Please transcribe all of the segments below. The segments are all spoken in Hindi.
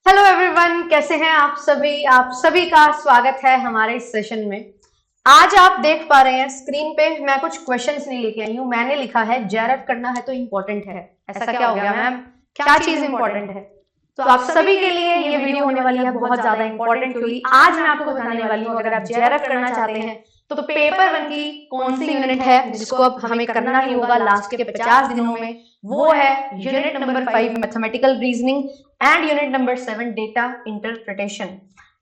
हेलो एवरीवन, कैसे हैं आप सभी। आप सभी का स्वागत है हमारे इस सेशन में। आज आप देख पा रहे हैं स्क्रीन पे मैं कुछ क्वेश्चंस नहीं लेके आई हूँ। मैंने लिखा है जेआरएफ करना है तो इम्पोर्टेंट है। ऐसा क्या हो गया मैम, क्या चीज इंपॉर्टेंट है? तो आप सभी के लिए ये वीडियो होने वाली है बहुत ज्यादा इंपॉर्टेंट, क्योंकि आज मैं आपको बताने वाली हूँ अगर आप जेआरएफ करना चाहते हैं तो पेपर वन की कौन सी यूनिट है जिसको अब हमें करना ही होगा लास्ट के 50 दिनों में। वो है unit number 5 mathematical reasoning and unit number 7 data interpretation.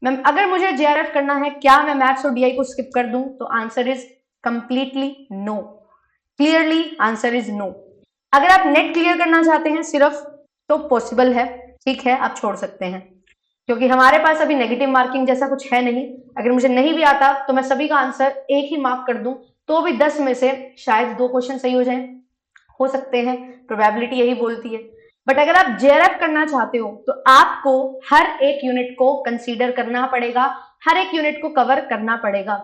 Ma'am अगर मुझे जेआरएफ करना है, क्या मैं मैथ्स और डीआई को स्किप कर दूं? तो answer is completely no. Clearly answer is no. अगर आप नेट क्लियर करना चाहते हैं सिर्फ तो पॉसिबल है, ठीक है, आप छोड़ सकते हैं, क्योंकि हमारे पास अभी नेगेटिव मार्किंग जैसा कुछ है नहीं। अगर मुझे नहीं भी आता तो मैं सभी का आंसर एक ही मार्क कर दूं तो भी 10 में से शायद 2 क्वेश्चन सही हो जाएं, हो सकते हैं, प्रोबेबिलिटी यही बोलती है। बट अगर आप जेआरएफ करना चाहते हो तो आपको हर एक यूनिट को कंसीडर करना पड़ेगा, हर एक यूनिट को कवर करना पड़ेगा।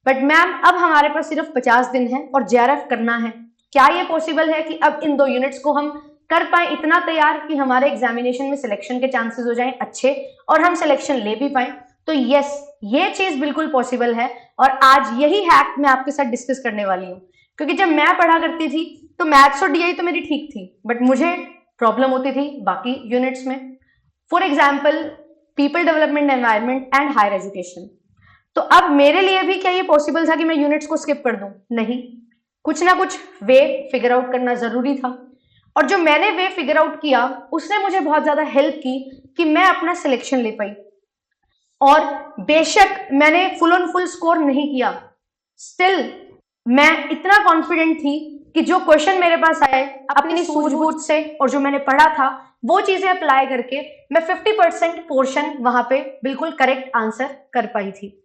बट मैम अब हमारे पास सिर्फ 50 दिन है और जेआरएफ करना है, क्या ये पॉसिबल है कि अब इन 2 यूनिट्स को हम कर पाए इतना तैयार कि हमारे एग्जामिनेशन में सिलेक्शन के चांसेस हो जाएं अच्छे और हम सिलेक्शन ले भी पाए? तो यस, ये चीज बिल्कुल पॉसिबल है और आज यही हैक मैं आपके साथ डिस्कस करने वाली हूँ। क्योंकि जब मैं पढ़ा करती थी तो मैथ्स और डीआई तो मेरी ठीक थी, बट मुझे प्रॉब्लम होती थी बाकी यूनिट्स में। For example people development, environment and higher education. तो अब मेरे लिए भी क्या ये पॉसिबल था कि मैं यूनिट्स को स्किप कर दूं? नहीं, कुछ ना कुछ वे फिगर आउट करना जरूरी था। और जो मैंने वे फिगर आउट किया उसने मुझे बहुत ज्यादा हेल्प की कि मैं अपना सिलेक्शन ले पाई। और बेशक मैंने फुल ऑन फुल स्कोर नहीं किया, स्टिल मैं इतना कॉन्फिडेंट थी कि जो क्वेश्चन मेरे पास आए अपनी सूझबूझ से और जो मैंने पढ़ा था वो चीजें अप्लाई करके मैं 50% पोर्शन वहां पे बिल्कुल करेक्ट आंसर कर पाई थी।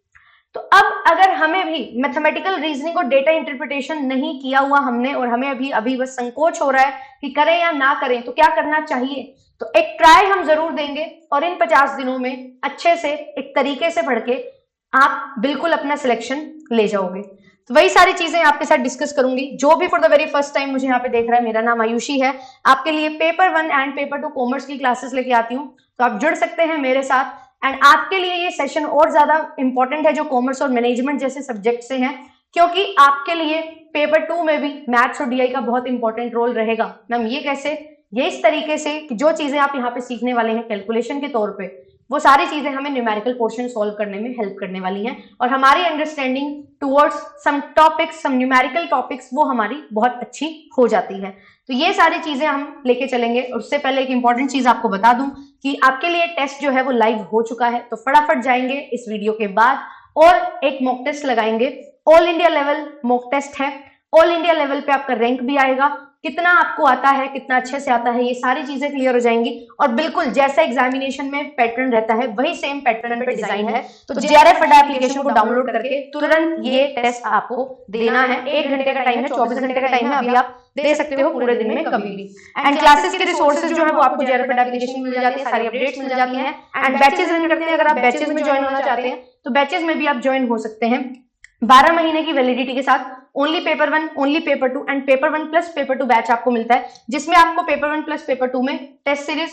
तो अब अगर हमें भी मैथमेटिकल रीजनिंग और डेटा इंटरप्रिटेशन नहीं किया हुआ हमने और हमें अभी अभी बस संकोच हो रहा है कि करें या ना करें, तो क्या करना चाहिए? तो एक ट्राई हम जरूर देंगे और इन 50 दिनों में अच्छे से एक तरीके से पढ़ के आप बिल्कुल अपना सिलेक्शन ले जाओगे। तो वही सारी चीजें आपके साथ डिस्कस करूंगी। जो भी for the very first time मुझे यहाँ पे देख रहा है, मेरा नाम आयुषी है, आपके लिए पेपर 1 एंड पेपर 2 कॉमर्स की क्लासेस लेके आती हूँ, तो आप जुड़ सकते हैं मेरे साथ। एंड आपके लिए ये सेशन और ज्यादा इंपॉर्टेंट है जो कॉमर्स और मैनेजमेंट जैसे सब्जेक्ट से हैं, क्योंकि आपके लिए पेपर 2 में भी मैथ्स और डीआई का बहुत इंपॉर्टेंट रोल रहेगा। मैम ये कैसे? ये इस तरीके से कि जो चीजें आप यहाँ पे सीखने वाले हैं कैलकुलेशन के तौर पे, वो सारी चीजें हमें न्यूमेरिकल पोर्शन सॉल्व करने में हेल्प करने वाली हैं और हमारी अंडरस्टैंडिंग टुवर्ड्स सम टॉपिक्स, सम न्यूमेरिकल टॉपिक्स, वो हमारी बहुत अच्छी हो जाती है। तो ये सारी चीजें हम लेके चलेंगे। और उससे पहले एक इंपॉर्टेंट चीज आपको बता दूं कि आपके लिए टेस्ट जो है वो लाइव हो चुका है, तो फटाफट जाएंगे इस वीडियो के बाद और एक मॉक टेस्ट लगाएंगे। All India level mock test है, ऑल इंडिया लेवल पे आपका रैंक भी आएगा, कितना आपको आता है, कितना अच्छे से आता है, ये सारी चीजें क्लियर हो जाएंगी। और बिल्कुल जैसा एग्जामिनेशन में पैटर्न रहता है वही सेम पैटर्न पे डिजाइन है। तो जेआरएफ अड्डा एप्लीकेशन को डाउनलोड करके तुरंत ये टेस्ट आपको देना है। 1 घंटे का टाइम है, 24 घंटे का टाइम है, अभी आप दे सकते हो पूरे दिन में कभी भी। एंड क्लासेस के रिसोर्सेज जो है वो आपको जेआरएफ अड्डा एप्लीकेशन में मिल जाती है, सारी अपडेट्स मिल जाती हैं। एंड बैचेस रन करते हैं, अगर आप बैचेस में ज्वाइन होना चाहते हैं तो बैचेस में भी आप ज्वाइन हो सकते हैं 12 महीने की वैलिडिटी के साथ। Only paper 1, only paper 2 and paper 1 plus paper 2 batch आपको मिलता है, जिसमें आपको पेपर 1 प्लस पेपर 2 में टेस्ट सीरीज,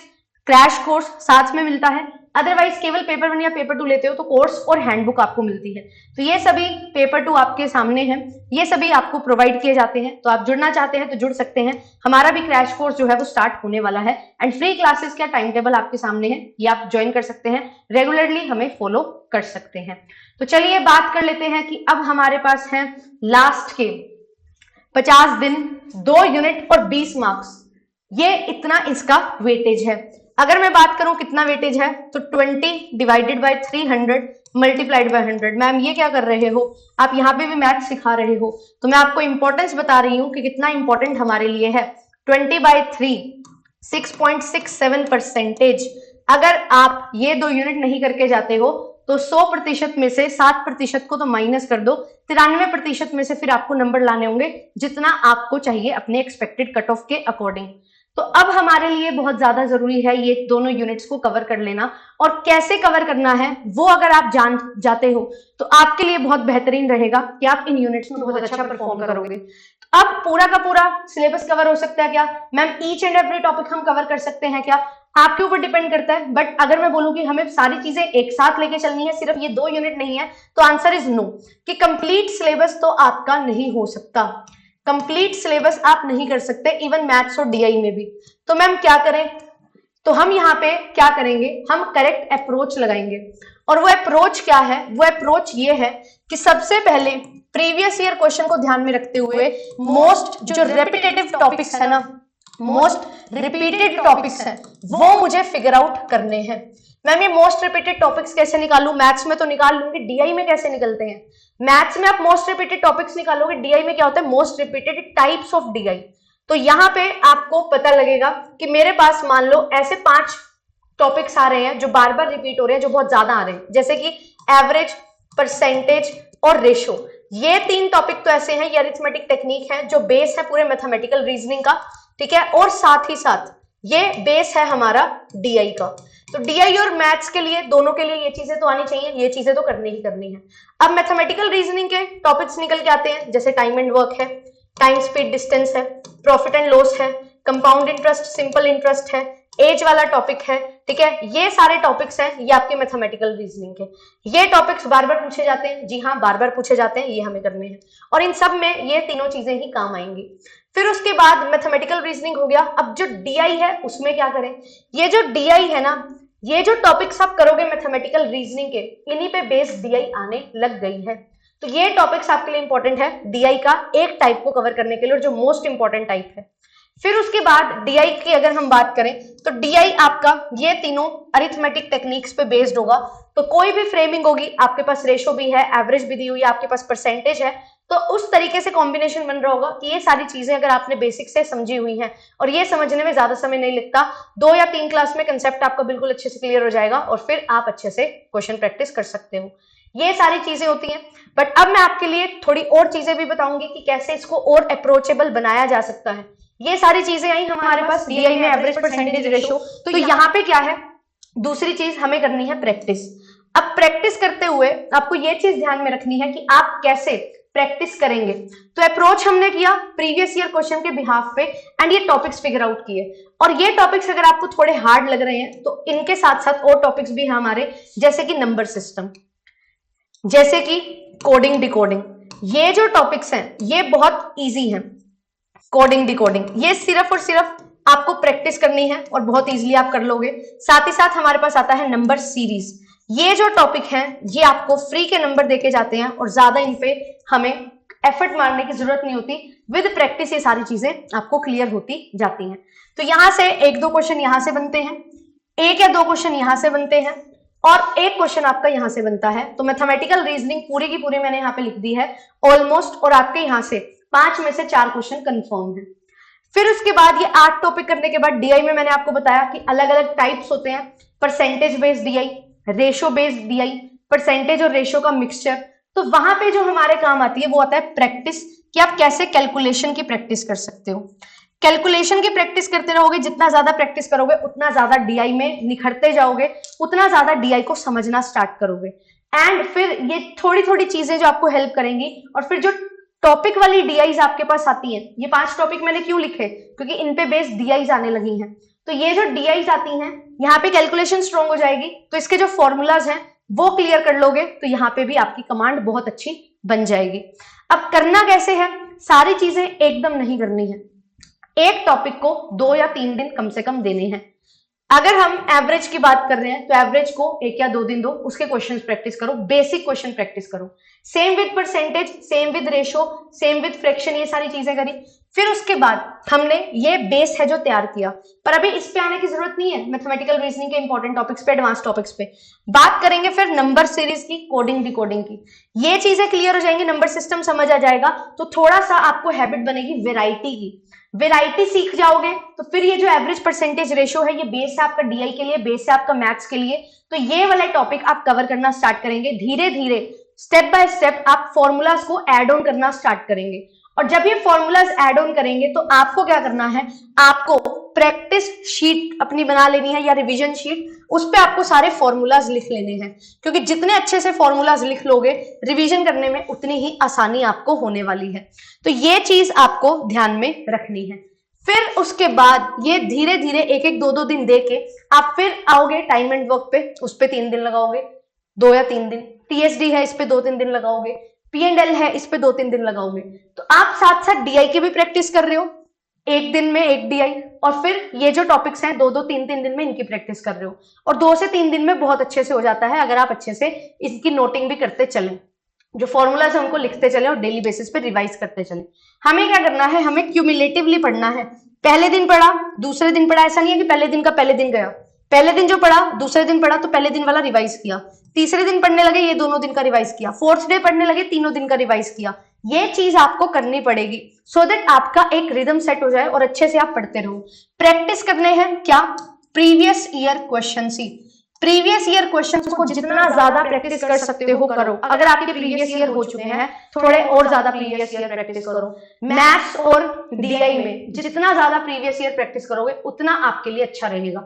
क्रैश कोर्स साथ में मिलता है। अदरवाइज केवल पेपर 1 या पेपर 2 लेते हो तो कोर्स और हैंडबुक आपको मिलती है। तो ये सभी पेपर 2 आपके सामने हैं, ये सभी आपको प्रोवाइड किए जाते हैं। तो आप जुड़ना चाहते हैं तो जुड़ सकते हैं। हमारा भी क्रैश कोर्स जो है वो स्टार्ट होने वाला है एंड फ्री क्लासेस का टाइम टेबल आपके सामने है, ये आप ज्वाइन कर सकते हैं, रेगुलरली हमें फॉलो कर सकते हैं। तो चलिए बात कर लेते हैं कि अब हमारे पास है लास्ट के 50 दिन, 2 यूनिट और 20 मार्क्स, ये इतना इसका वेटेज है। अगर मैं बात करूं कितना वेटेज है तो 20 divided by 300 multiplied by 100। Ma'am ये क्या कर रहे हो, आप यहाँ पे भी मैथ सिखा रहे हो, तो मैं आपको इंपॉर्टेंस बता रही हूँ कि कितना इंपॉर्टेंट हमारे लिए है। 20/3 6.67%। अगर आप ये 2 यूनिट नहीं करके जाते हो तो 100% में से 7% को तो माइनस कर दो, 93% में से फिर आपको नंबर लाने होंगे जितना आपको चाहिए अपने एक्सपेक्टेड कट ऑफ के अकॉर्डिंग। तो अब हमारे लिए बहुत ज्यादा जरूरी है ये दोनों यूनिट्स को कवर कर लेना, और कैसे कवर करना है वो अगर आप जान जाते हो तो आपके लिए बहुत बेहतरीन रहेगा कि आप इन यूनिट्स में बहुत अच्छा परफॉर्म करोगे। अब पूरा का पूरा सिलेबस कवर हो सकता है क्या? Ma'am each and every topic हम कवर कर सकते हैं क्या? आपके ऊपर डिपेंड करता है। बट अगर मैं बोलूं कि हमें सारी चीजें एक साथ लेके चलनी है, सिर्फ ये 2 यूनिट नहीं है, तो आंसर इज नो, कि कंप्लीट सिलेबस तो आपका नहीं हो सकता, कंप्लीट सिलेबस आप नहीं कर सकते इवन मैथ्स और डीआई में भी। तो मैम क्या करें? तो हम यहाँ पे क्या करेंगे, हम करेक्ट अप्रोच लगाएंगे। और वो अप्रोच क्या है? वो अप्रोच ये है कि सबसे पहले प्रीवियस ईयर क्वेश्चन को ध्यान में रखते हुए मोस्ट जो रेपिटेटिव टॉपिक्स है ना, मोस्ट रिपीटेड टॉपिक्स हैं, वो मुझे फिगर आउट करने हैं। मैम ये मोस्ट रिपीटेड टॉपिक्स कैसे निकालूं? मैथ्स में तो निकाल लूंगी, डीआई में कैसे निकलते हैं? मैथ्स में आप मोस्ट रिपीटेड टॉपिक्स निकालोगे, डीआई में क्या होता है? Most repeated types of DI. तो यहां पे आपको पता लगेगा कि मेरे पास मान लो ऐसे 5 टॉपिक्स आ रहे हैं जो बार बार रिपीट हो रहे हैं, जो बहुत ज्यादा आ रहे हैं, जैसे कि एवरेज, परसेंटेज और रेशो। ये 3 टॉपिक तो ऐसे हैं, ये अरिथमेटिक टेक्निक है जो बेस है पूरे मैथमेटिकल रीजनिंग का, ठीक है। और साथ ही साथ ये बेस है हमारा डीआई का। तो डीआई और मैथ्स के लिए, दोनों के लिए ये चीजें तो आनी चाहिए, ये चीजें तो करनी ही करनी है। अब मैथमेटिकल रीजनिंग के टॉपिक्स निकल के आते हैं, जैसे टाइम एंड वर्क है, टाइम स्पीड डिस्टेंस है, प्रॉफिट एंड लॉस है, कंपाउंड इंटरेस्ट, सिंपल इंटरेस्ट है, एज वाला टॉपिक है, ठीक है। ये सारे टॉपिक्स हैं, ये आपके मैथमेटिकल रीजनिंग के। ये टॉपिक्स बार बार पूछे जाते हैं, जी हाँ बार बार पूछे जाते हैं, ये हमें करने हैं, और इन सब में ये तीनों चीजें ही काम आएंगी। फिर उसके बाद मैथमेटिकल रीजनिंग हो गया। अब जो डीआई है उसमें क्या करें? ये जो डीआई है ना, ये जो टॉपिक्स आप करोगे मैथमेटिकल रीजनिंग के, इन्हीं पे बेस्ड डीआई आने लग गई है। तो ये टॉपिक्स आपके लिए इंपॉर्टेंट है डीआई का एक टाइप को कवर करने के लिए, और जो मोस्ट इंपॉर्टेंट टाइप है। फिर उसके बाद डीआई की अगर हम बात करें, तो डीआई आपका ये तीनों अरिथमेटिक टेक्निक्स पे बेस्ड होगा। तो कोई भी फ्रेमिंग होगी, आपके पास रेशो भी है, एवरेज भी दी हुई है, आपके पास परसेंटेज है, तो उस तरीके से कॉम्बिनेशन बन रहा होगा कि ये सारी चीजें अगर आपने बेसिक से समझी हुई हैं, और ये समझने में ज्यादा समय नहीं लगता, 2 या 3 क्लास में कंसेप्ट आपका बिल्कुल अच्छे से क्लियर हो जाएगा, और फिर आप अच्छे से क्वेश्चन प्रैक्टिस कर सकते हो। ये सारी चीजें होती हैं। बट अब मैं आपके लिए थोड़ी और चीजें भी बताऊंगी कि कैसे इसको और अप्रोचेबल बनाया जा सकता है। ये सारी चीजें आई हमारे पास डीआई में, एवरेज, परसेंटेज, रेशो। तो यहाँ पे क्या है, दूसरी चीज हमें करनी है प्रैक्टिस। अब प्रैक्टिस करते हुए आपको ये चीज ध्यान में रखनी है कि आप कैसे प्रैक्टिस करेंगे। तो अप्रोच हमने किया प्रीवियस ईयर क्वेश्चन के बिहाफ पे, एंड ये टॉपिक्स फिगर आउट किए। और ये टॉपिक्स अगर आपको थोड़े हार्ड लग रहे हैं, तो इनके साथ साथ और टॉपिक्स भी हैं हमारे, जैसे कि नंबर सिस्टम, जैसे कि कोडिंग डिकोडिंग। ये जो टॉपिक्स हैं ये बहुत इजी हैं। कोडिंग डिकोडिंग ये सिर्फ और सिर्फ आपको प्रैक्टिस करनी है, और बहुत इजीली आप कर लोगे। साथ ही साथ हमारे पास आता है नंबर सीरीज। ये जो टॉपिक है ये आपको फ्री के नंबर देके जाते हैं, और ज्यादा इन पे हमें एफर्ट मारने की जरूरत नहीं होती। विद प्रैक्टिस ये सारी चीजें आपको क्लियर होती जाती हैं। तो यहां से 1-2 क्वेश्चन यहां से बनते हैं, 1 या 2 क्वेश्चन यहां से बनते हैं, और 1 क्वेश्चन आपका यहां से बनता है। तो मैथमेटिकल रीजनिंग पूरी की पूरी मैंने यहाँ पे लिख दी है ऑलमोस्ट, और आपके यहां से 5 में से 4 क्वेश्चन कंफर्म है। फिर उसके बाद ये 8 टॉपिक करने के बाद डीआई में मैंने आपको बताया कि अलग अलग टाइप्स होते हैं, percentage based DI, ratio based DI, percentage और रेशो का मिक्सचर। तो वहां पे जो हमारे काम आती है वो आता है प्रैक्टिस, कि आप कैसे कैलकुलेशन की प्रैक्टिस कर सकते हो। कैलकुलेशन की प्रैक्टिस करते रहोगे, जितना ज्यादा प्रैक्टिस करोगे उतना ज्यादा डीआई में निखरते जाओगे, उतना ज्यादा डीआई को समझना स्टार्ट करोगे। एंड फिर ये थोड़ी थोड़ी चीजें जो आपको हेल्प करेंगी, और फिर जो टॉपिक वाली डीआईज आपके पास आती हैं, ये 5 टॉपिक मैंने क्यों लिखे, क्योंकि इन पे बेस्ड डीआईज आने लगी हैं। तो ये जो डीआईज आती हैं, यहाँ पे कैलकुलेशन स्ट्रॉन्ग हो जाएगी, तो इसके जो फॉर्मूलाज हैं वो क्लियर कर लोगे, तो यहाँ पे भी आपकी कमांड बहुत अच्छी बन जाएगी। अब करना कैसे है, सारी चीजें एकदम नहीं करनी है, एक टॉपिक को 2 या 3 दिन कम से कम देने हैं। अगर हम एवरेज की बात कर रहे हैं, तो एवरेज को 1 या 2 दिन दो, उसके क्वेश्चंस प्रैक्टिस करो, बेसिक क्वेश्चन प्रैक्टिस करो। Same with percentage, same with ratio, same with fraction, ये सारी चीजें करी। फिर उसके बाद हमने ये बेस है जो तैयार किया, पर अभी इस पे आने की जरूरत नहीं है। मैथमेटिकल रीजनिंग के इंपॉर्टेंट टॉपिक्स पे, एडवांस टॉपिक्स पे बात करेंगे। फिर नंबर सीरीज की, कोडिंग डिकोडिंग की, ये चीजें क्लियर हो जाएंगी, नंबर सिस्टम समझ आ जाएगा, तो थोड़ा सा आपको हैबिट बनेगी वेराइटी की। वेराइटी सीख जाओगे तो फिर ये जो एवरेज परसेंटेज रेशो है, ये बेस है आपका डीआई के लिए, बेस है आपका मैथ्स के लिए। तो ये वाला टॉपिक आप कवर करना स्टार्ट करेंगे, धीरे धीरे स्टेप बाय स्टेप आप फॉर्मूलाज को ऐड ऑन करना स्टार्ट करेंगे। और जब ये फॉर्मूलाज ऐड ऑन करेंगे तो आपको क्या करना है, आपको प्रैक्टिस शीट अपनी बना लेनी है या रिवीजन शीट, उस पे आपको सारे फॉर्मूलाज लिख लेने हैं, क्योंकि जितने अच्छे से फॉर्मूलाज लिख लोगे रिवीजन करने में उतनी ही आसानी आपको होने वाली है। तो ये चीज आपको ध्यान में रखनी है। फिर उसके बाद ये धीरे धीरे एक एक 2-2 दिन दे के आप फिर आओगे टाइम एंड वर्क पे, उस पे 3 दिन लगाओगे, 2 या 3 दिन। टीएसडी है, इस पे 2-3 दिन लगाओगे। P&L है, इस पे 2-3 दिन लगाओगे। तो आप साथ साथ डीआई की भी प्रैक्टिस कर रहे हो, एक दिन में एक डीआई, और फिर ये जो टॉपिक्स हैं 2-2 3-3 दिन में इनकी प्रैक्टिस कर रहे हो, और 2 से 3 दिन में बहुत अच्छे से हो जाता है अगर आप अच्छे से इसकी नोटिंग भी करते चलें, जो फॉर्मूलाज है उनको लिखते चले और डेली बेसिस पे रिवाइज करते चले। हमें क्या करना है, हमें क्यूमुलेटिवली पढ़ना है। पहले दिन पढ़ा, दूसरे दिन पढ़ा, ऐसा नहीं है कि पहले दिन का पहले दिन गया। पहले दिन जो पढ़ा, दूसरे दिन पढ़ा तो पहले दिन वाला रिवाइज किया, तीसरे दिन पढ़ने लगे ये दोनों दिन का रिवाइज किया, फोर्थ डे पढ़ने लगे तीनों दिन का रिवाइज किया। ये चीज आपको करनी पड़ेगी सो दैट आपका एक रिदम सेट हो जाए और अच्छे से आप पढ़ते रहो। प्रैक्टिस करने हैं क्या, प्रीवियस ईयर क्वेश्चन ही, प्रीवियस ईयर क्वेश्चंस को जितना ज्यादा प्रैक्टिस कर सकते हो करो। अगर आपके प्रीवियस ईयर हो चुके हैं, थोड़े और ज्यादा प्रीवियस ईयर प्रैक्टिस करो। मैथ्स और डीआई में जितना ज्यादा प्रीवियस ईयर प्रैक्टिस करोगे उतना आपके लिए अच्छा रहेगा,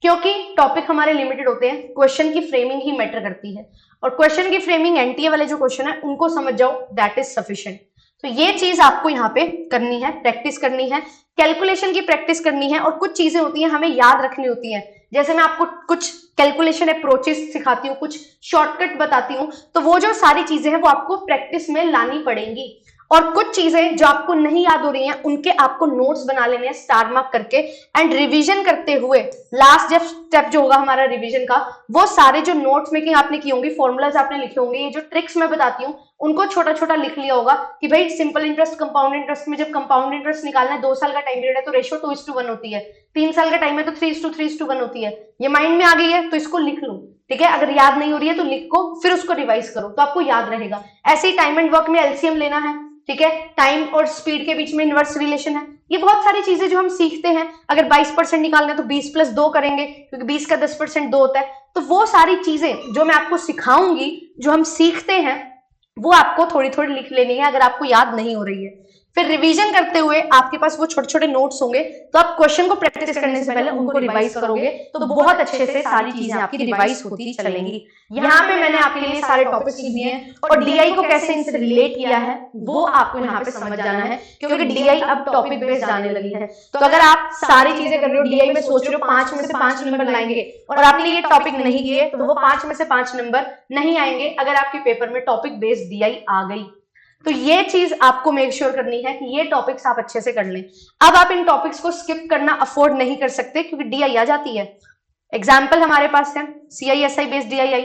क्योंकि टॉपिक हमारे लिमिटेड होते हैं। क्वेश्चन की फ्रेमिंग ही मैटर करती है, और क्वेश्चन की फ्रेमिंग एनटीए वाले जो क्वेश्चन है उनको समझ जाओ, दैट इज सफिशिएंट। तो ये चीज आपको यहाँ पे करनी है, प्रैक्टिस करनी है, कैलकुलेशन की प्रैक्टिस करनी है, और कुछ चीजें होती हैं हमें याद रखनी होती है। जैसे मैं आपको कुछ कैलकुलेशन अप्रोचेस सिखाती हूँ, कुछ शॉर्टकट बताती हूँ, तो वो जो सारी चीजें हैं वो आपको प्रैक्टिस में लानी पड़ेंगी। और कुछ चीजें जो आपको नहीं याद हो रही हैं उनके आपको नोट्स बना लेने हैं स्टार मार्क करके, एंड रिवीजन करते हुए लास्ट जब स्टेप जो होगा हमारा रिवीजन का, वो सारे जो नोट्स मेकिंग आपने की होंगी, फॉर्मूलाज आपने लिखे होंगे, ये जो ट्रिक्स मैं बताती हूँ उनको छोटा छोटा लिख लिया होगा कि भाई सिंपल इंटरेस्ट, कंपाउंड इंटरेस्ट में जब कंपाउंड इंटरेस्ट निकालना है, 2 साल का टाइम पीरियड है तो रेशियो 2:1 होती है, 3 साल का टाइम है तो 3:3:1 होती है। ये माइंड में आ गई है तो इसको लिख लो, ठीक है। अगर याद नहीं हो रही है तो लिखो, फिर उसको रिवाइज करो तो आपको याद रहेगा। ऐसे ही टाइम एंड वर्क में एलसीएम लेना है, ठीक है, टाइम और स्पीड के बीच में इनवर्स रिलेशन है। ये बहुत सारी चीजें जो हम सीखते हैं, अगर 22% निकालना है तो 20 + 2 करेंगे, क्योंकि 20 का 10% 2 होता है। तो वो सारी चीजें जो मैं आपको सिखाऊंगी, जो हम सीखते हैं, वो आपको थोड़ी थोड़ी लिख लेनी है अगर आपको याद नहीं हो रही है। फिर रिवीजन करते हुए आपके पास वो छोटे छोटे नोट्स होंगे, तो आप क्वेश्चन को प्रैक्टिस करने से पहले उनको रिवाइज करोगे तो बहुत अच्छे से सारी चीजें आपकी रिवाइज होती चलेंगी। यहाँ पे मैंने आपके लिए सारे टॉपिक्स लिख दिए हैं, और डीआई को कैसे इनसे रिलेट किया है वो आपको यहाँ पे समझ जाना है, क्योंकि डीआई अब टॉपिक बेस्ड जाने लगी है। तो अगर आप सारी चीजें कर रहे हो, डीआई में सोच रहे हो 5 में से 5 नंबर लाएंगे, और आपने ये टॉपिक नहीं किए तो वो 5 में से 5 नंबर नहीं आएंगे अगर आपके पेपर में टॉपिक बेस्ड डीआई आ गई। तो ये चीज आपको मेक श्योर करनी है कि ये टॉपिक्स आप अच्छे से कर लें। अब आप इन टॉपिक्स को स्किप करना अफोर्ड नहीं कर सकते, क्योंकि डीआई आ जाती है। एग्जाम्पल हमारे पास है CISI based DI,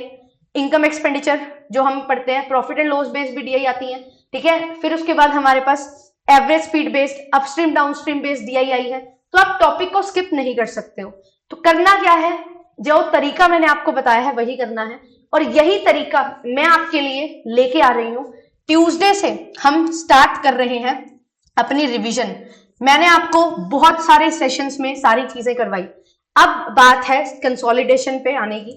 income expenditure जो हम पढ़ते हैं, प्रॉफिट एंड लॉस बेस्ड भी डीआई आती है, ठीक है। फिर उसके बाद हमारे पास average speed based, upstream downstream based DI आई है। तो आप टॉपिक को स्किप नहीं कर सकते हो। तो करना क्या है, जो तरीका मैंने आपको बताया है वही करना है, और यही तरीका मैं आपके लिए लेके आ रही हूँ। ट्यूसडे से हम स्टार्ट कर रहे हैं अपनी रिवीजन। मैंने आपको बहुत सारे सेशंस में सारी चीजें करवाई, अब बात है कंसोलिडेशन पे आने की,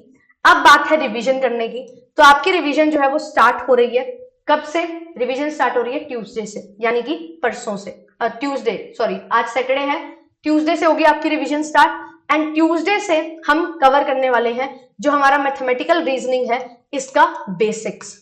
अब बात है रिवीजन करने की। तो आपकी रिवीजन जो है वो स्टार्ट हो रही है, कब से रिवीजन स्टार्ट हो रही है, ट्यूसडे से, यानी कि परसों से, ट्यूसडे सॉरी आज सैटरडे है, ट्यूसडे से होगी आपकी रिवीजन स्टार्ट। एंड ट्यूसडे से हम कवर करने वाले हैं जो हमारा मैथमेटिकल रीजनिंग है, इसका बेसिक्स,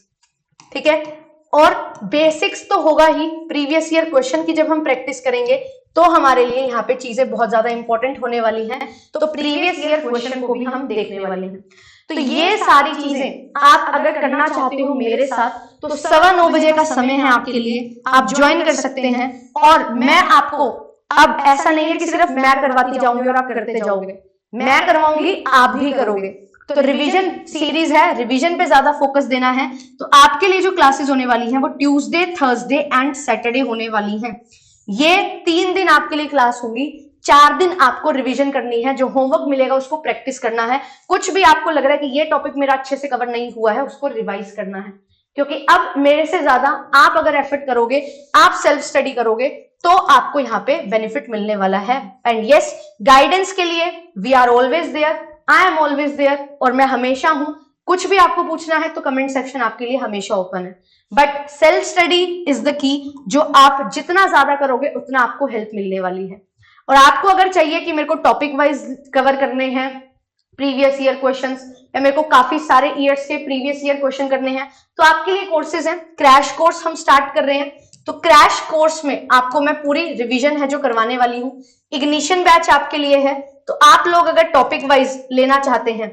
ठीक है। और बेसिक्स तो होगा ही, प्रीवियस ईयर क्वेश्चन की जब हम प्रैक्टिस करेंगे तो हमारे लिए यहाँ पे चीजें बहुत ज्यादा इंपॉर्टेंट होने वाली हैं, तो प्रीवियस ईयर क्वेश्चन को भी हम देखने वाले हैं। तो ये सारी चीजें आप अगर करना चाहते हो मेरे साथ, तो 9:15 बजे का समय है आपके लिए, आप ज्वाइन कर सकते हैं। और मैं आपको, अब ऐसा नहीं है कि सिर्फ मैं करवाती जाऊंगी और आप करते जाओगे, मैं करवाऊंगी, आप भी करोगे। तो रिवीजन सीरीज है, रिवीजन पे ज्यादा फोकस देना है। तो आपके लिए जो क्लासेस होने वाली हैं वो ट्यूसडे, थर्सडे एंड सैटरडे होने वाली हैं। ये 3 दिन आपके लिए क्लास होगी, 4 दिन आपको रिवीजन करनी है, जो होमवर्क मिलेगा उसको प्रैक्टिस करना है। कुछ भी आपको लग रहा है कि ये टॉपिक मेरा अच्छे से कवर नहीं हुआ है, उसको रिवाइज करना है, क्योंकि अब मेरे से ज्यादा आप अगर एफर्ट करोगे, आप सेल्फ स्टडी करोगे, तो आपको यहाँ पे बेनिफिट मिलने वाला है। एंड यस, गाइडेंस के लिए we are always there, I am always there, और मैं हमेशा हूं। कुछ भी आपको पूछना है तो कमेंट सेक्शन आपके लिए हमेशा ओपन है। But self study is the key, जो आप जितना ज्यादा करोगे उतना आपको हेल्प मिलने वाली है। और आपको अगर चाहिए कि मेरे को टॉपिक वाइज कवर करने हैं प्रीवियस ईयर क्वेश्चंस, या मेरे को काफी सारे ईयर्स के प्रीवियस ईयर क्वेश्चन करने हैं, तो आपके लिए कोर्सेज हैं। क्रैश कोर्स हम स्टार्ट कर रहे हैं, तो क्रैश कोर्स में आपको मैं पूरी रिवीजन है जो करवाने वाली हूँ। इग्निशन बैच आपके लिए है, तो आप लोग अगर टॉपिक वाइज लेना चाहते हैं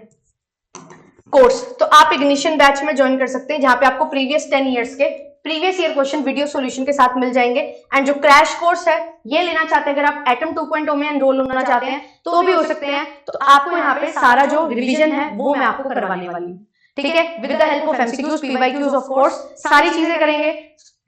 कोर्स तो आप इग्निशन बैच में ज्वाइन कर सकते हैं, जहां पे आपको प्रीवियस 10 इयर्स के previous year question video solution के साथ मिल जाएंगे। एंड जो क्रैश कोर्स है ये लेना चाहते हैं, अगर आप एटम 2.0 में एनरोल होना चाहते हैं तो भी हो सकते हैं। तो आपको यहाँ पे सारा जो रिवीजन है वो मैं आपको करवाने वाली हूँ, ठीक है, with the help of MCQs, PYQs, of course सारी चीजें करेंगे।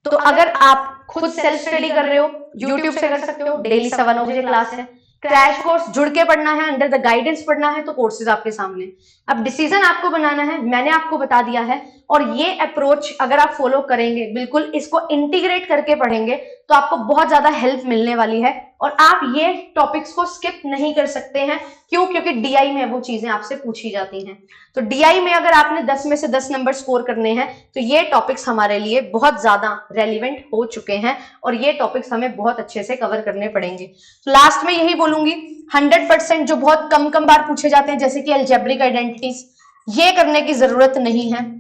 तो अगर आप खुद सेल्फ स्टडी कर रहे हो यूट्यूब से कर सकते हो, डेली 7 बजे क्लास है। क्रैश कोर्स जुड़ के पढ़ना है, अंडर द गाइडेंस पढ़ना है, तो कोर्सेज आपके सामने। अब डिसीजन आपको बनाना है, मैंने आपको बता दिया है, और ये अप्रोच अगर आप फॉलो करेंगे, बिल्कुल इसको इंटीग्रेट करके पढ़ेंगे, तो आपको बहुत ज्यादा हेल्प मिलने वाली है। और आप ये टॉपिक्स को स्किप नहीं कर सकते हैं, क्यों? क्योंकि डीआई में वो चीजें आपसे पूछी जाती हैं। तो डीआई में अगर आपने 10 में से 10 नंबर स्कोर करने हैं, तो ये टॉपिक्स हमारे लिए बहुत ज्यादा रेलिवेंट हो चुके हैं, और ये टॉपिक्स हमें बहुत अच्छे से कवर करने पड़ेंगे। तो लास्ट में यही बोलूंगी, 100% जो बहुत कम बार पूछे जाते हैं, जैसे कि अलजेब्रिक आइडेंटिटीज, ये करने की जरूरत नहीं है,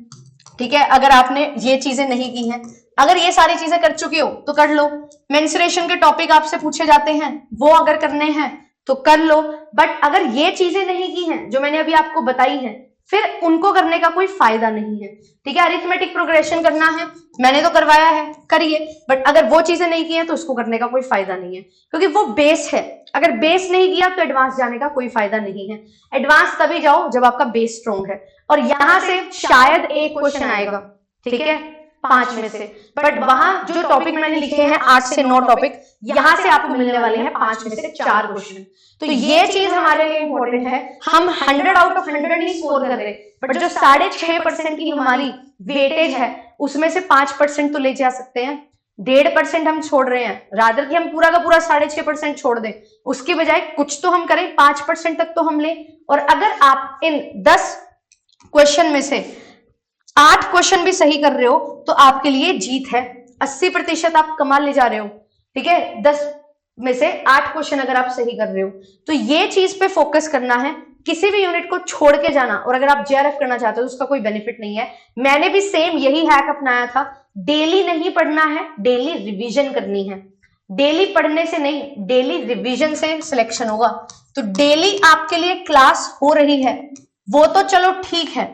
ठीक है। अगर आपने ये चीजें नहीं की हैं, अगर ये सारी चीजें कर चुके हो तो कर लो। मेंस्ट्रुएशन के टॉपिक आपसे पूछे जाते हैं, वो अगर करने हैं तो कर लो। बट अगर ये चीजें नहीं की हैं जो मैंने अभी आपको बताई हैं, फिर उनको करने का कोई फायदा नहीं है, ठीक है। अरिथमेटिक प्रोग्रेशन करना है, मैंने तो करवाया है, करिए। बट अगर वो चीजें नहीं की हैं तो उसको करने का कोई फायदा नहीं है, क्योंकि वो बेस है। अगर बेस नहीं किया तो एडवांस जाने का कोई फायदा नहीं है। एडवांस तभी जाओ जब आपका बेस स्ट्रॉन्ग है, और यहां से शायद एक क्वेश्चन आएगा, ठीक है, 5 में से। बट वहां जो टॉपिक मैंने लिखे हैं 8 से 9 टॉपिक, यहां से आपको मिलने वाले हैं 5 में से 4 क्वेश्चन। तो ये चीज हमारे लिए इंपॉर्टेंट है। हम 100 आउट ऑफ 100 नहीं स्कोर कर रहे, बट जो 6.5% की हमारी वेटेज है उसमें से 5% तो ले जा सकते हैं। 1.5% हम छोड़ रहे हैं, रादर कि हम पूरा का पूरा 6.5% छोड़ दें, उसके बजाय कुछ तो हम करें, 5% तक तो हम ले। और अगर आप इन 10 क्वेश्चन में से 8 क्वेश्चन भी सही कर रहे हो तो आपके लिए जीत है। 80% आप कमाल ले जा रहे हो, ठीक है। 10 में से 8 क्वेश्चन अगर आप सही कर रहे हो, तो ये चीज पे फोकस करना है, किसी भी यूनिट को छोड़ के जाना। और अगर आप जेआरएफ करना चाहते हो तो उसका कोई बेनिफिट नहीं है। मैंने भी सेम यही हैक अपनाया था। डेली नहीं पढ़ना है, डेली रिवीजन करनी है। डेली पढ़ने से नहीं, डेली रिवीजन से सिलेक्शन होगा। तो डेली आपके लिए क्लास हो रही है, वो तो चलो ठीक है,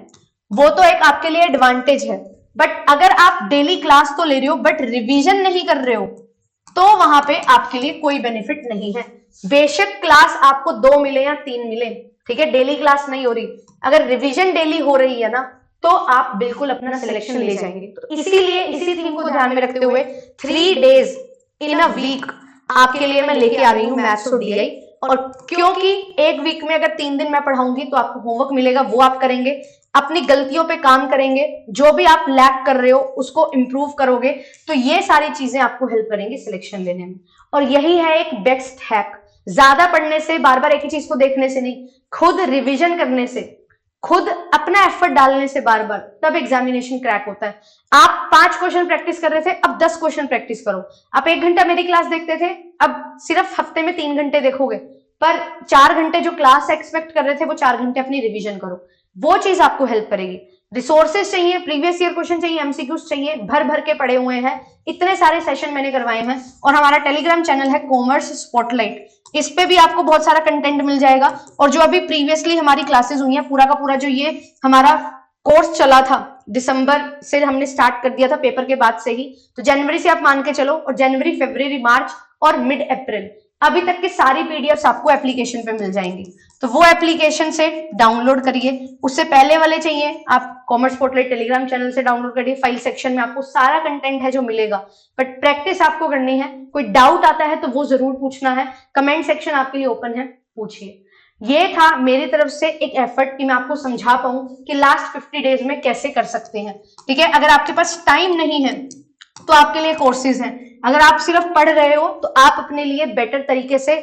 वो तो एक आपके लिए एडवांटेज है। बट अगर आप डेली क्लास तो ले रहे हो बट रिवीजन नहीं कर रहे हो, तो वहां पे आपके लिए कोई बेनिफिट नहीं है। बेशक क्लास आपको 2 मिले या 3 मिले, ठीक है, डेली क्लास नहीं हो रही, अगर रिवीजन डेली हो रही है ना, तो आप बिल्कुल अपना सिलेक्शन ले जाएंगे। तो इसीलिए इसी थीम को ध्यान में रखते हुए 3 days इन अ वीक आपके लिए मैं लेके आ रही हूँ मैथ्स और डीआई। और क्योंकि एक वीक में अगर 3 दिन मैं पढ़ाऊंगी तो आपको होमवर्क मिलेगा, वो आप करेंगे, अपनी गलतियों पे काम करेंगे, जो भी आप लैक कर रहे हो उसको इंप्रूव करोगे। तो ये सारी चीजें आपको हेल्प करेंगी सिलेक्शन लेने में। और यही है एक बेस्ट हैक। ज्यादा पढ़ने से, बार बार एक ही चीज को देखने से नहीं, खुद रिवीजन करने से, खुद अपना एफर्ट डालने से बार बार, तब एग्जामिनेशन क्रैक होता है। आप 5 क्वेश्चन प्रैक्टिस कर रहे थे, अब 10 क्वेश्चन प्रैक्टिस करो। आप 1 घंटा मेरी क्लास देखते थे, अब सिर्फ हफ्ते में 3 घंटे देखोगे, पर 4 घंटे जो क्लास एक्सपेक्ट कर रहे थे वो 4 घंटे अपनी रिवीजन करो। वो चीज आपको हेल्प करेगी। रिसोर्सेज चाहिए, प्रीवियस ईयर क्वेश्चन चाहिए, एमसीक्यूज चाहिए, भर भर के पड़े हुए हैं। इतने सारे सेशन मैंने करवाए हैं। और हमारा टेलीग्राम चैनल है कॉमर्स स्पॉटलाइट, इस पे भी आपको बहुत सारा कंटेंट मिल जाएगा। और जो अभी प्रीवियसली हमारी क्लासेस हुई हैं, पूरा का पूरा जो ये हमारा कोर्स चला था, दिसंबर से हमने स्टार्ट कर दिया था पेपर के बाद से ही, तो जनवरी से आप मान के चलो, और जनवरी, फरवरी, मार्च और मिड अप्रैल अभी तक की सारी पीडीएफ्स आपको एप्लीकेशन पे मिल जाएंगी। तो वो एप्लीकेशन से डाउनलोड करिए। उससे पहले वाले चाहिए आप कॉमर्स स्पॉटलाइट टेलीग्राम चैनल से डाउनलोड करिए। फाइल सेक्शन में आपको सारा कंटेंट है जो मिलेगा, बट प्रैक्टिस आपको करनी है। कोई डाउट आता है तो वो जरूर पूछना है, कमेंट सेक्शन आपके लिए ओपन है, पूछिए। ये था मेरी तरफ से एक एफर्ट कि मैं आपको समझा पाऊं कि लास्ट 50 डेज में कैसे कर सकते हैं, ठीक है। अगर आपके पास टाइम नहीं है तो आपके लिए कोर्सेज हैं। अगर आप सिर्फ पढ़ रहे हो तो आप अपने लिए बेटर तरीके से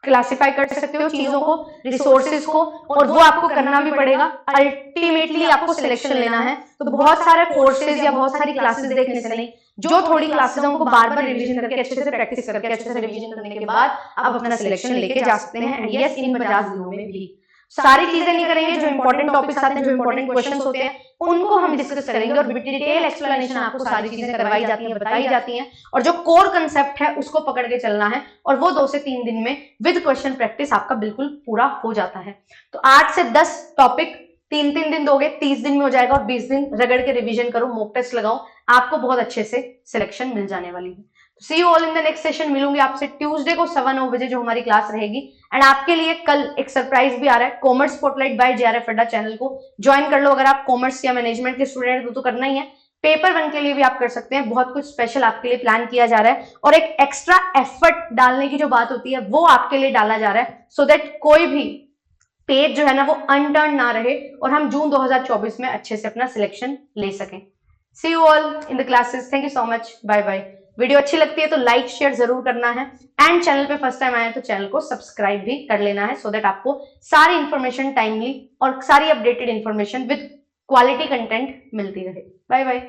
क्लासिफाई कर सकते हो चीजों को, रिसोर्सेज को, और वो आपको करना भी पड़ेगा। अल्टीमेटली आपको सिलेक्शन लेना है। तो बहुत सारे कोर्सेज या बहुत सारी क्लासेस देखने से नहीं, जो थोड़ी क्लासेस उनको बार बार रिवीजन करके, अच्छे से प्रैक्टिस करके, अच्छे से रिवीजन करने के बाद आप अपना सिलेक्शन लेके जा सकते हैं। एंड यस, इन 50 दिनों में भी। सारी चीजें नहीं करेंगे, जो इंपॉर्टेंट टॉपिक्स आते हैं, जो इंपॉर्टेंट क्वेश्चंस होते हैं उनको हम डिस्कस करेंगे और डिटेल एक्सप्लेनेशन आपको सारी चीजें करवाई जाती हैं, बताई जाती हैं, और जो कोर कंसेप्ट है उसको पकड़ के चलना है, और वो 2 से 3 दिन में विद क्वेश्चन प्रैक्टिस आपका बिल्कुल पूरा हो जाता है। तो 8 से 10 टॉपिक 3-3 दिन दोगे, 30 दिन में हो जाएगा, और 20 दिन रगड़ के रिवीजन करो, मॉक टेस्ट लगाओ, आपको बहुत अच्छे से सिलेक्शन मिल जाने वाली है। See you all in the next session. मिलूंगी आपसे ट्यूसडे को 9 बजे जो हमारी क्लास रहेगी। एंड आपके लिए कल एक सरप्राइज भी आ रहा है, कॉमर्स स्पॉटलाइट बाय जेआरएफ अड्डा चैनल को ज्वाइन कर लो। अगर आप कॉमर्स या मैनेजमेंट के स्टूडेंट तो करना ही है, पेपर 1 के लिए भी आप कर सकते हैं। बहुत कुछ स्पेशल आपके लिए प्लान किया जा रहा है, और एक एक्स्ट्रा एफर्ट डालने की जो बात होती है वो आपके लिए डाला जा रहा है, सो दैट कोई भी पेज जो है ना वो अनटर्न ना रहे, और हम जून 2024 में अच्छे से अपना सिलेक्शन ले सकें। See you all in the classes. Thank you so much, bye bye. Video अच्छी लगती है तो लाइक शेयर जरूर करना है, एंड चैनल पे फर्स्ट टाइम आए तो चैनल को सब्सक्राइब भी कर लेना है, सो दैट आपको सारी इंफॉर्मेशन टाइमली और सारी updated information with quality content मिलती रहे। Bye bye.